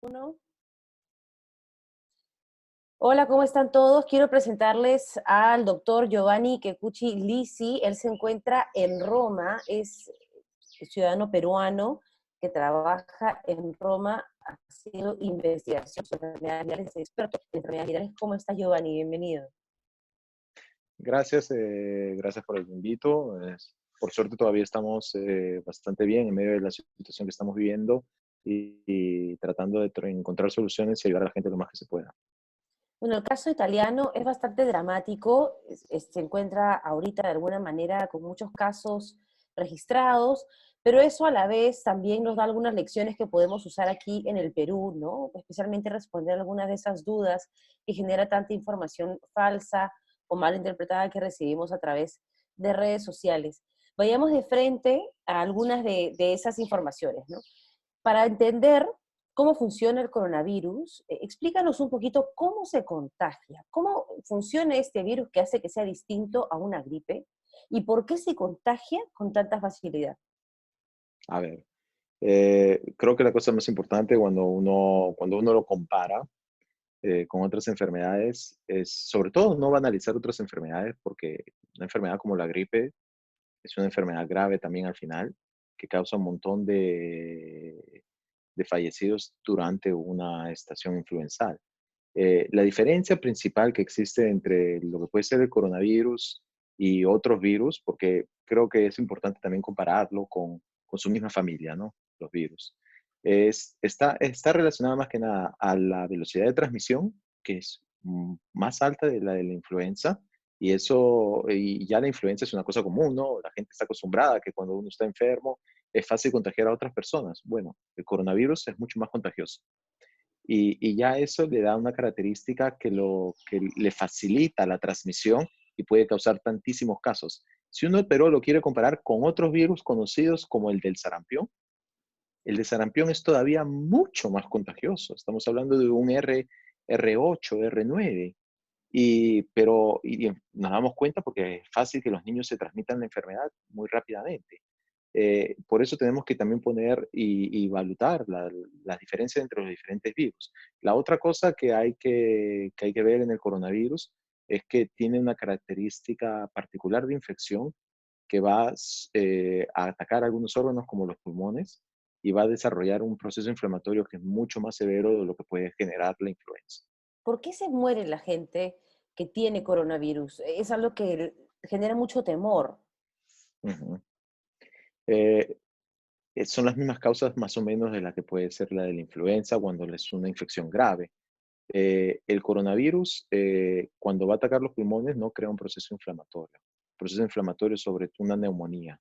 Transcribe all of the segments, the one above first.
Uno. Hola, ¿cómo están todos? Quiero presentarles al doctor Giovanni Kekuchi Lisi. Él se encuentra en Roma, es ciudadano peruano que trabaja en Roma haciendo investigación sobre enfermedades virales, es experto en enfermedades virales. ¿Cómo está, Giovanni? Bienvenido. Gracias, gracias por el invito. Por suerte todavía estamos bastante bien en medio de la situación que estamos viviendo y tratando de encontrar soluciones y ayudar a la gente lo más que se pueda. Bueno, el caso italiano es bastante dramático, se encuentra ahorita de alguna manera con muchos casos registrados, pero eso a la vez también nos da algunas lecciones que podemos usar aquí en el Perú, ¿no? Especialmente responder algunas de esas dudas que genera tanta información falsa o mal interpretada que recibimos a través de redes sociales. Vayamos de frente a algunas de esas informaciones, ¿no? Para entender cómo funciona el coronavirus, explícanos un poquito cómo se contagia, cómo funciona este virus que hace que sea distinto a una gripe y por qué se contagia con tanta facilidad. A ver, creo que la cosa más importante cuando uno lo compara con otras enfermedades es, sobre todo, no banalizar otras enfermedades, porque una enfermedad como la gripe es una enfermedad grave también al final, que causa un montón de fallecidos durante una estación influenzal. La diferencia principal que existe entre lo que puede ser el coronavirus y otros virus, porque creo que es importante también compararlo con su misma familia, ¿no? Los virus. Está relacionada más que nada a la velocidad de transmisión, que es más alta de la influenza, y ya la influenza es una cosa común, ¿no? La gente está acostumbrada a que cuando uno está enfermo es fácil contagiar a otras personas. Bueno, el coronavirus es mucho más contagioso. Y ya eso le da una característica que le facilita la transmisión y puede causar tantísimos casos. Si uno pero lo quiere comparar con otros virus conocidos como el del sarampión, el de sarampión es todavía mucho más contagioso. Estamos hablando de un R8, R9. Y nos damos cuenta porque es fácil que los niños se transmitan la enfermedad muy rápidamente. Por eso tenemos que también poner y evaluar las diferencias entre los diferentes virus. La otra cosa que hay que ver en el coronavirus es que tiene una característica particular de infección que va a atacar algunos órganos como los pulmones y va a desarrollar un proceso inflamatorio que es mucho más severo de lo que puede generar la influenza. ¿Por qué se muere la gente que tiene coronavirus? Es algo que genera mucho temor. Ujú. Eh, Son las mismas causas más o menos de la que puede ser la de la influenza cuando es una infección grave. El coronavirus, cuando va a atacar los pulmones, no crea un proceso inflamatorio. Proceso inflamatorio sobre una neumonía.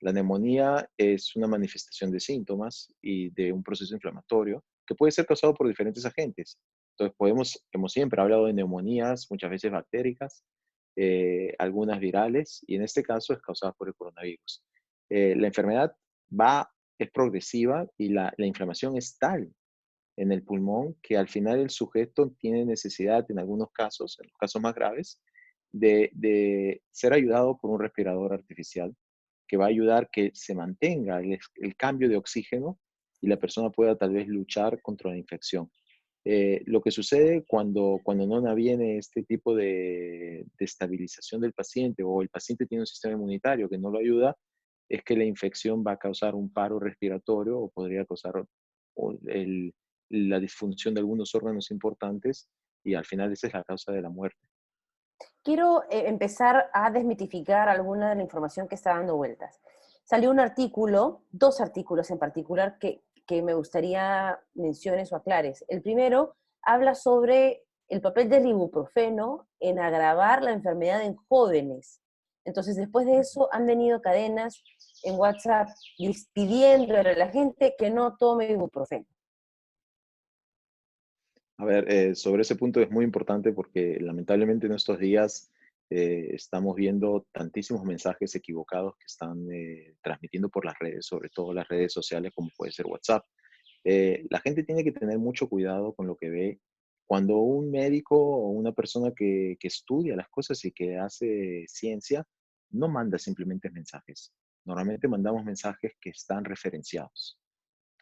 La neumonía es una manifestación de síntomas y de un proceso inflamatorio que puede ser causado por diferentes agentes. Entonces, hemos siempre hablado de neumonías, muchas veces bactéricas, algunas virales, y en este caso es causada por el coronavirus. La enfermedad va, es progresiva y la inflamación es tal en el pulmón que al final el sujeto tiene necesidad, en algunos casos, en los casos más graves, de ser ayudado por un respirador artificial que va a ayudar que se mantenga el cambio de oxígeno y la persona pueda tal vez luchar contra la infección. Lo que sucede cuando no viene este tipo de estabilización del paciente o el paciente tiene un sistema inmunitario que no lo ayuda, es que la infección va a causar un paro respiratorio o podría causar o la disfunción de algunos órganos importantes y al final esa es la causa de la muerte. Quiero empezar a desmitificar alguna de la información que está dando vueltas. Salió un artículo, dos artículos en particular que me gustaría menciones o aclares. El primero habla sobre el papel del ibuprofeno en agravar la enfermedad en jóvenes. Entonces, después de eso, han venido cadenas en WhatsApp pidiendo a la gente que no tome ibuprofeno. A ver, sobre ese punto es muy importante porque lamentablemente en estos días estamos viendo tantísimos mensajes equivocados que están transmitiendo por las redes, sobre todo las redes sociales como puede ser WhatsApp. La gente tiene que tener mucho cuidado con lo que ve. Cuando un médico o una persona que estudia las cosas y que hace ciencia, no manda simplemente mensajes. Normalmente mandamos mensajes que están referenciados.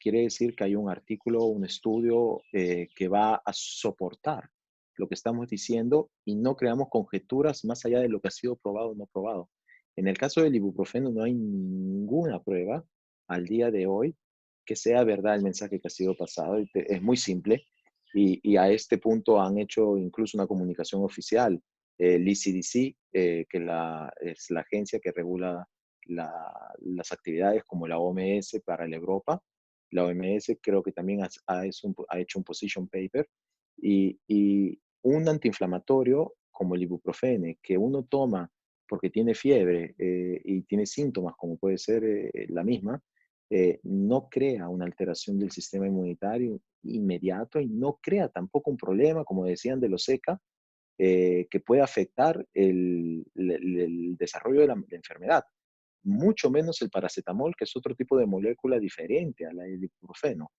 quiere decir que hay un artículo, un estudio que va a soportar lo que estamos diciendo y no creamos conjeturas más allá de lo que ha sido probado o no probado. En el caso del ibuprofeno no hay ninguna prueba al día de hoy que sea verdad el mensaje que ha sido pasado. Es muy simple y a este punto han hecho incluso una comunicación oficial. El ECDC, es la agencia que regula las actividades como la OMS para la Europa. La OMS creo que también ha hecho un position paper y un antiinflamatorio como el ibuprofene que uno toma porque tiene fiebre y tiene síntomas como puede ser la misma, no crea una alteración del sistema inmunitario inmediato y no crea tampoco un problema, como decían, de los ECA, que puede afectar el desarrollo de la enfermedad. Mucho menos el paracetamol, que es otro tipo de molécula diferente a la del ibuprofeno.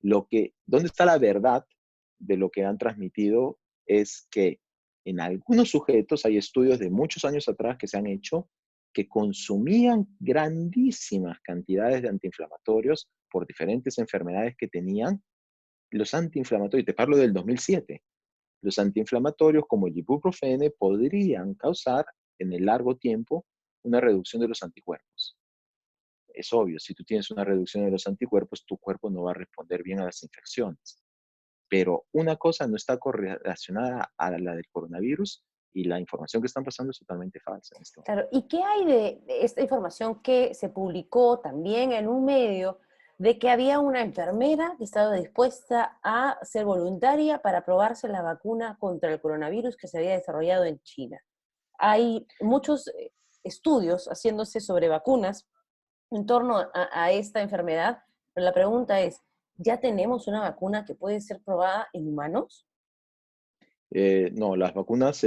¿Dónde está la verdad de lo que han transmitido? Es que en algunos sujetos, hay estudios de muchos años atrás que se han hecho, que consumían grandísimas cantidades de antiinflamatorios por diferentes enfermedades que tenían. Los antiinflamatorios, te parlo del 2007, los antiinflamatorios como el ibuprofene podrían causar en el largo tiempo una reducción de los anticuerpos. Es obvio, si tú tienes una reducción de los anticuerpos, tu cuerpo no va a responder bien a las infecciones. Pero una cosa no está correlacionada a la del coronavirus y la información que están pasando es totalmente falsa en este momento. Claro, ¿y qué hay de esta información que se publicó también en un medio de que había una enfermera que estaba dispuesta a ser voluntaria para probarse la vacuna contra el coronavirus que se había desarrollado en China? Hay muchos estudios haciéndose sobre vacunas en torno a esta enfermedad, pero la pregunta es, ¿ya tenemos una vacuna que puede ser probada en humanos? No, las vacunas,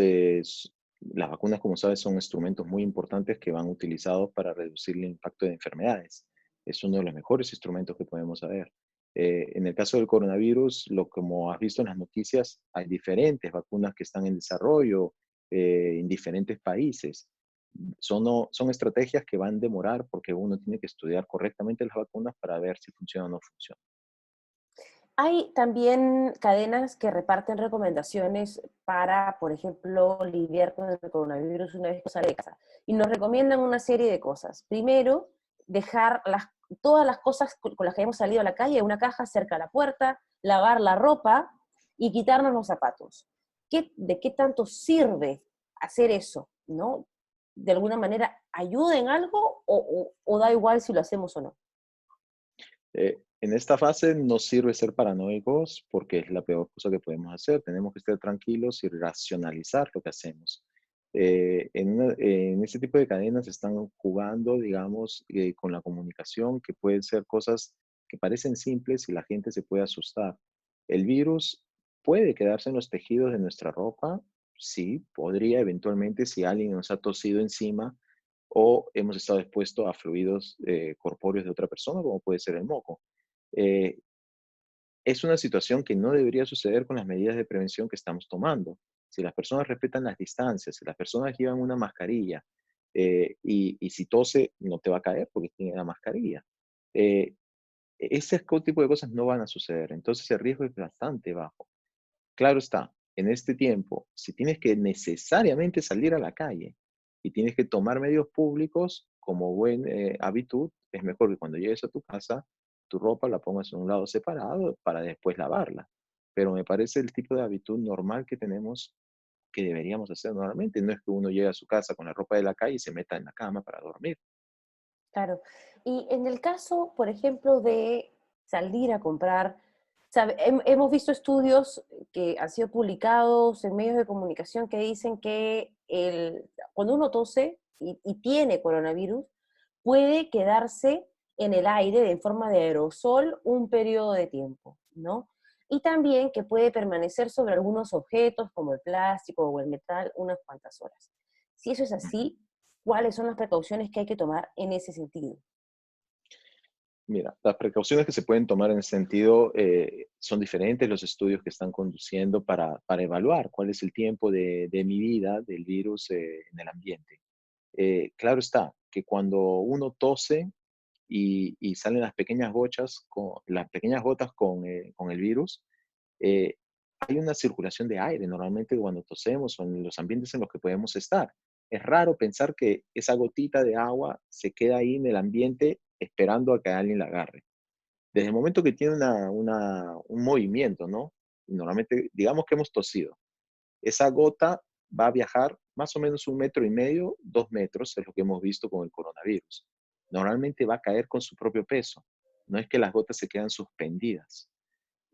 como sabes, son instrumentos muy importantes que van utilizados para reducir el impacto de enfermedades. Es uno de los mejores instrumentos que podemos saber. En el caso del coronavirus, como has visto en las noticias, hay diferentes vacunas que están en desarrollo en diferentes países. Son estrategias que van a demorar porque uno tiene que estudiar correctamente las vacunas para ver si funciona o no funciona. Hay también cadenas que reparten recomendaciones para, por ejemplo, lidiar con el coronavirus una vez que sale de casa. Y nos recomiendan una serie de cosas. Primero, dejar todas las cosas con las que hemos salido a la calle en una caja cerca de la puerta, lavar la ropa y quitarnos los zapatos. ¿De qué tanto sirve hacer eso? ¿No? ¿De alguna manera ayuda en algo o da igual si lo hacemos o no? En esta fase no sirve ser paranoicos porque es la peor cosa que podemos hacer. Tenemos que estar tranquilos y racionalizar lo que hacemos. En este tipo de cadenas están jugando, digamos, con la comunicación, que pueden ser cosas que parecen simples y la gente se puede asustar. El virus puede quedarse en los tejidos de nuestra ropa, sí, podría eventualmente si alguien nos ha tosido encima o hemos estado expuestos a fluidos corpóreos de otra persona, como puede ser el moco. Eh, es una situación que no debería suceder con las medidas de prevención que estamos tomando. Si las personas respetan las distancias, si las personas llevan una mascarilla y si tose, no te va a caer porque tiene la mascarilla. Eh, ese tipo de cosas no van a suceder. Entonces el riesgo es bastante bajo. Claro está, en este tiempo, si tienes que necesariamente salir a la calle y tienes que tomar medios públicos como buen hábitud, es mejor que cuando llegues a tu casa, tu ropa la pongas en un lado separado para después lavarla. Pero me parece el tipo de hábitud normal que tenemos que deberíamos hacer normalmente. No es que uno llegue a su casa con la ropa de la calle y se meta en la cama para dormir. Claro. Y en el caso, por ejemplo, de salir a comprar, hemos visto estudios que han sido publicados en medios de comunicación que dicen que cuando uno tose y tiene coronavirus, puede quedarse en el aire en forma de aerosol un periodo de tiempo, ¿no? Y también que puede permanecer sobre algunos objetos como el plástico o el metal unas cuantas horas. Si eso es Ujú. así, ¿cuáles son las precauciones que hay que tomar en ese sentido? Mira, las precauciones que se pueden tomar en ese sentido son diferentes los estudios que están conduciendo para evaluar cuál es el tiempo de mi vida del virus en el ambiente. Claro está que cuando uno tose, y salen las pequeñas gotas con el virus, eh, hay una circulación de aire normalmente cuando tosemos o en los ambientes en los que podemos estar. Es raro pensar que esa gotita de agua se queda ahí en el ambiente esperando a que alguien la agarre. Desde el momento que tiene un movimiento, ¿no? Normalmente, digamos que hemos tosido, esa gota va a viajar más o menos 1,5 metros, 2 metros, es lo que hemos visto con el coronavirus. Normalmente va a caer con su propio peso. No es que las gotas se quedan suspendidas.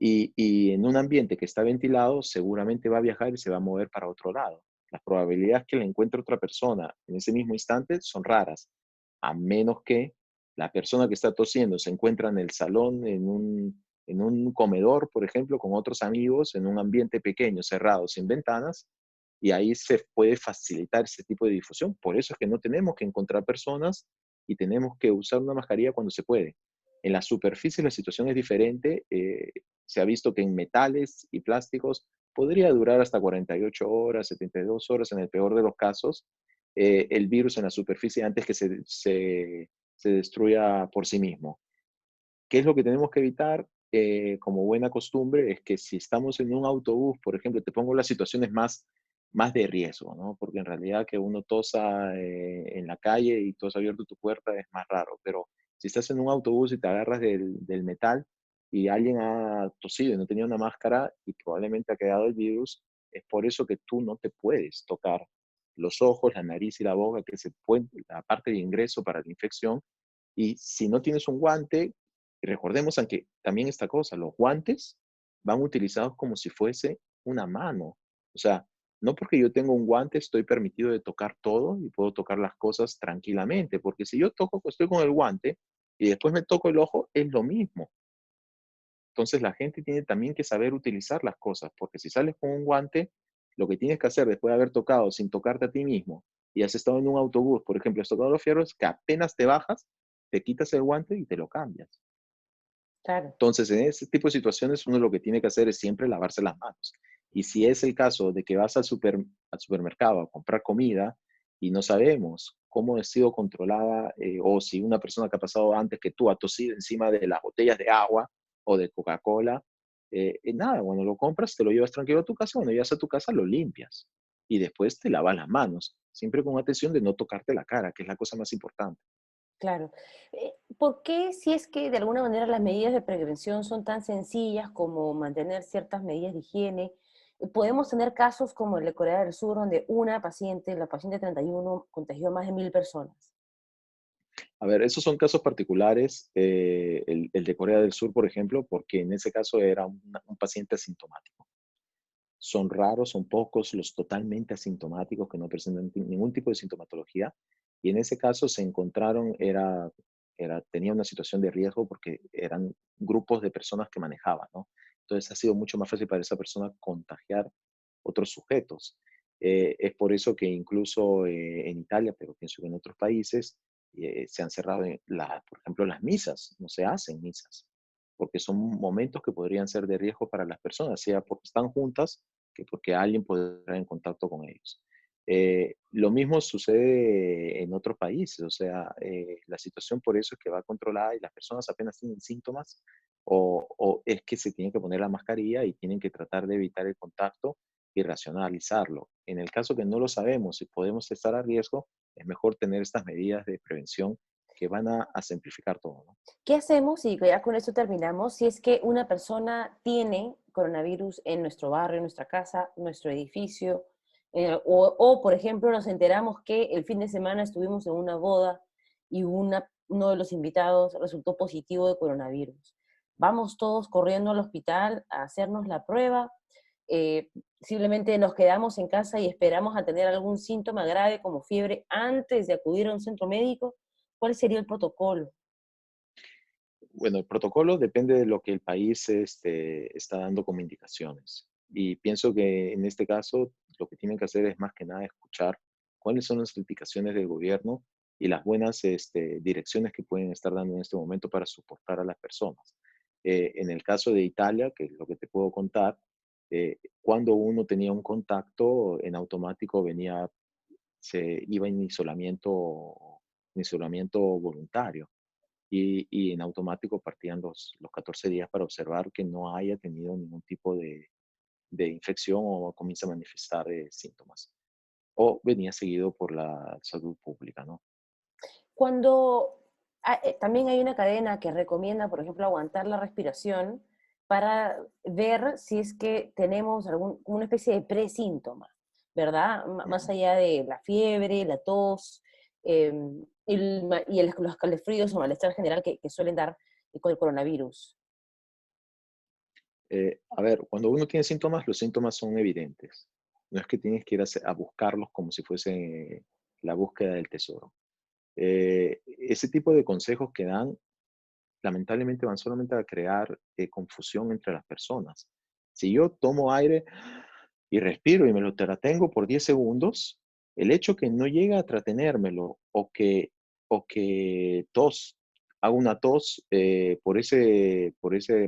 Y en un ambiente que está ventilado, seguramente va a viajar y se va a mover para otro lado. Las probabilidades que la encuentre otra persona en ese mismo instante son raras, a menos que la persona que está tosiendo se encuentra en el salón, en un comedor, por ejemplo, con otros amigos, en un ambiente pequeño, cerrado, sin ventanas, y ahí se puede facilitar ese tipo de difusión. Por eso es que no tenemos que encontrar personas y tenemos que usar una mascarilla cuando se puede. En la superficie la situación es diferente. Se ha visto que en metales y plásticos podría durar hasta 48 horas, 72 horas en el peor de los casos, el virus en la superficie antes que se destruya por sí mismo. ¿Qué es lo que tenemos que evitar? Como buena costumbre, es que si estamos en un autobús, por ejemplo, te pongo las situaciones más de riesgo, ¿no? Porque en realidad que uno tosa en la calle y tú has abierto tu puerta es más raro, pero si estás en un autobús y te agarras del metal y alguien ha tosido y no tenía una máscara y probablemente ha quedado el virus, es por eso que tú no te puedes tocar los ojos, la nariz y la boca, que es la parte de ingreso para la infección. Y si no tienes un guante, recordemos aunque también esta cosa, los guantes van utilizados como si fuese una mano. O sea, no porque yo tengo un guante estoy permitido de tocar todo y puedo tocar las cosas tranquilamente, porque si yo toco, estoy con el guante y después me toco el ojo, es lo mismo. Entonces la gente tiene también que saber utilizar las cosas, porque si sales con un guante, lo que tienes que hacer después de haber tocado sin tocarte a ti mismo y has estado en un autobús, por ejemplo, has tocado los fierros, que apenas te bajas, te quitas el guante y te lo cambias. Claro, Entonces, en ese tipo de situaciones, uno lo que tiene que hacer es siempre lavarse las manos. Y si es el caso de que vas al supermercado a comprar comida y no sabemos cómo ha sido controlada o si una persona que ha pasado antes que tú ha tosido encima de las botellas de agua o de Coca-Cola, nada, cuando lo compras te lo llevas tranquilo a tu casa, cuando llegas a tu casa lo limpias y después te lavas las manos, siempre con atención de no tocarte la cara, que es la cosa más importante. claro. ¿Por qué, si es que de alguna manera las medidas de prevención son tan sencillas como mantener ciertas medidas de higiene, podemos tener casos como el de Corea del Sur, donde una paciente, la paciente 31, contagió a más de 1.000 personas? A ver, esos son casos particulares, el de Corea del Sur, por ejemplo, porque en ese caso era un paciente asintomático. Son raros, son pocos los totalmente asintomáticos que no presentan ningún tipo de sintomatología. Y en ese caso se encontraron, tenía una situación de riesgo porque eran grupos de personas que manejaban, ¿no? Entonces ha sido mucho más fácil para esa persona contagiar otros sujetos. Es por eso que incluso en Italia, pero pienso que en otros países, se han cerrado, por ejemplo, las misas, no se hacen misas, porque son momentos que podrían ser de riesgo para las personas, sea porque están juntas que porque alguien puede entrar en contacto con ellos. Lo mismo sucede en otros países, o sea, la situación por eso es que va controlada y las personas apenas tienen síntomas o es que se tienen que poner la mascarilla y tienen que tratar de evitar el contacto y racionalizarlo. En el caso que no lo sabemos y podemos estar a riesgo, es mejor tener estas medidas de prevención que van a simplificar todo, ¿no? ¿Qué hacemos? Y ya con esto terminamos. Si es que una persona tiene coronavirus en nuestro barrio, en nuestra casa, nuestro edificio, o, por ejemplo, nos enteramos que el fin de semana estuvimos en una boda y uno de los invitados resultó positivo de coronavirus. Vamos todos corriendo al hospital a hacernos la prueba. Simplemente nos quedamos en casa y esperamos a tener algún síntoma grave como fiebre antes de acudir a un centro médico. ¿Cuál sería el protocolo? Bueno, el protocolo depende de lo que el país está dando como indicaciones. Y pienso que en este caso lo que tienen que hacer es más que nada escuchar cuáles son las indicaciones del gobierno y las buenas direcciones que pueden estar dando en este momento para soportar a las personas. En el caso de Italia, que es lo que te puedo contar, cuando uno tenía un contacto, en automático se iba en isolamiento voluntario. y en automático partían los 14 días para observar que no haya tenido ningún tipo de infección o comienza a manifestar síntomas. O venía seguido por la salud pública, ¿no? Cuando también hay una cadena que recomienda, por ejemplo, aguantar la respiración para ver si es que tenemos una especie de presíntoma, ¿verdad? Más Ujú. allá de la fiebre, la tos, los calefríos o malestar general que suelen dar con el coronavirus. A ver, cuando uno tiene síntomas, los síntomas son evidentes. No es que tienes que ir a buscarlos como si fuese la búsqueda del tesoro. Ese tipo de consejos que dan, lamentablemente, van solamente a crear confusión entre las personas. Si yo tomo aire y respiro y me lo tratengo por 10 segundos, el hecho que no llegue a tratenérmelo o que haga una tos por ese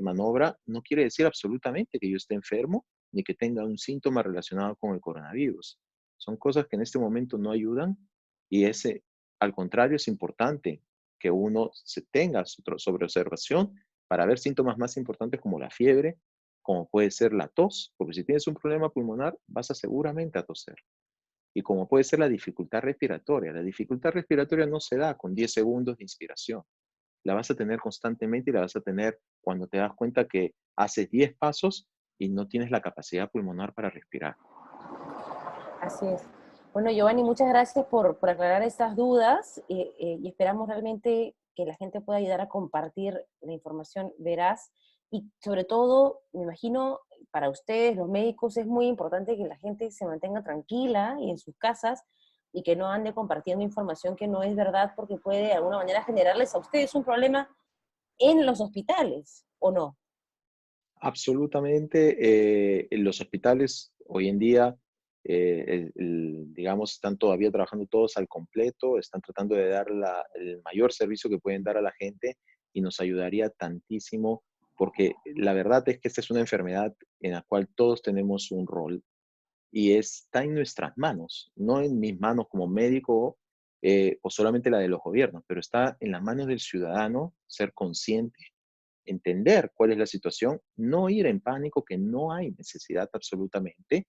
manobra, no quiere decir absolutamente que yo esté enfermo ni que tenga un síntoma relacionado con el coronavirus. Son cosas que en este momento no ayudan y al contrario, es importante que uno se tenga sobre observación para ver síntomas más importantes como la fiebre, como puede ser la tos, porque si tienes un problema pulmonar, vas a seguramente a toser. Y como puede ser la dificultad respiratoria. La dificultad respiratoria no se da con 10 segundos de inspiración. La vas a tener constantemente y la vas a tener cuando te das cuenta que haces 10 pasos y no tienes la capacidad pulmonar para respirar. Así es. Bueno, Giovanni, muchas gracias por aclarar estas dudas y esperamos realmente que la gente pueda ayudar a compartir la información veraz y sobre todo, me imagino, para ustedes, los médicos, es muy importante que la gente se mantenga tranquila y en sus casas y que no ande compartiendo información que no es verdad porque puede de alguna manera generarles a ustedes un problema en los hospitales, ¿o no? Absolutamente. En los hospitales hoy en día, digamos, están todavía trabajando todos al completo, están tratando de dar el mayor servicio que pueden dar a la gente y nos ayudaría tantísimo porque la verdad es que esta es una enfermedad en la cual todos tenemos un rol y está en nuestras manos, no en mis manos como médico o solamente la de los gobiernos, pero está en las manos del ciudadano ser consciente, entender cuál es la situación, no ir en pánico, que no hay necesidad absolutamente,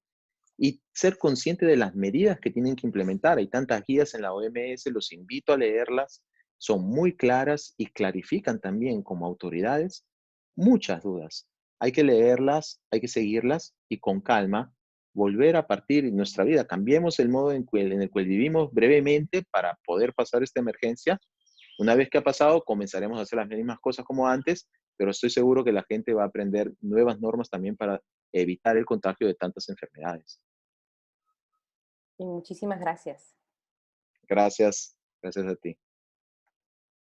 y ser consciente de las medidas que tienen que implementar. Hay tantas guías en la OMS, los invito a leerlas, son muy claras y clarifican también como autoridades muchas dudas. Hay que leerlas, hay que seguirlas y con calma volver a partir en nuestra vida. Cambiemos el modo en el cual vivimos brevemente para poder pasar esta emergencia. Una vez que ha pasado, comenzaremos a hacer las mismas cosas como antes, pero estoy seguro que la gente va a aprender nuevas normas también para evitar el contagio de tantas enfermedades. Y muchísimas gracias. Gracias, gracias a ti.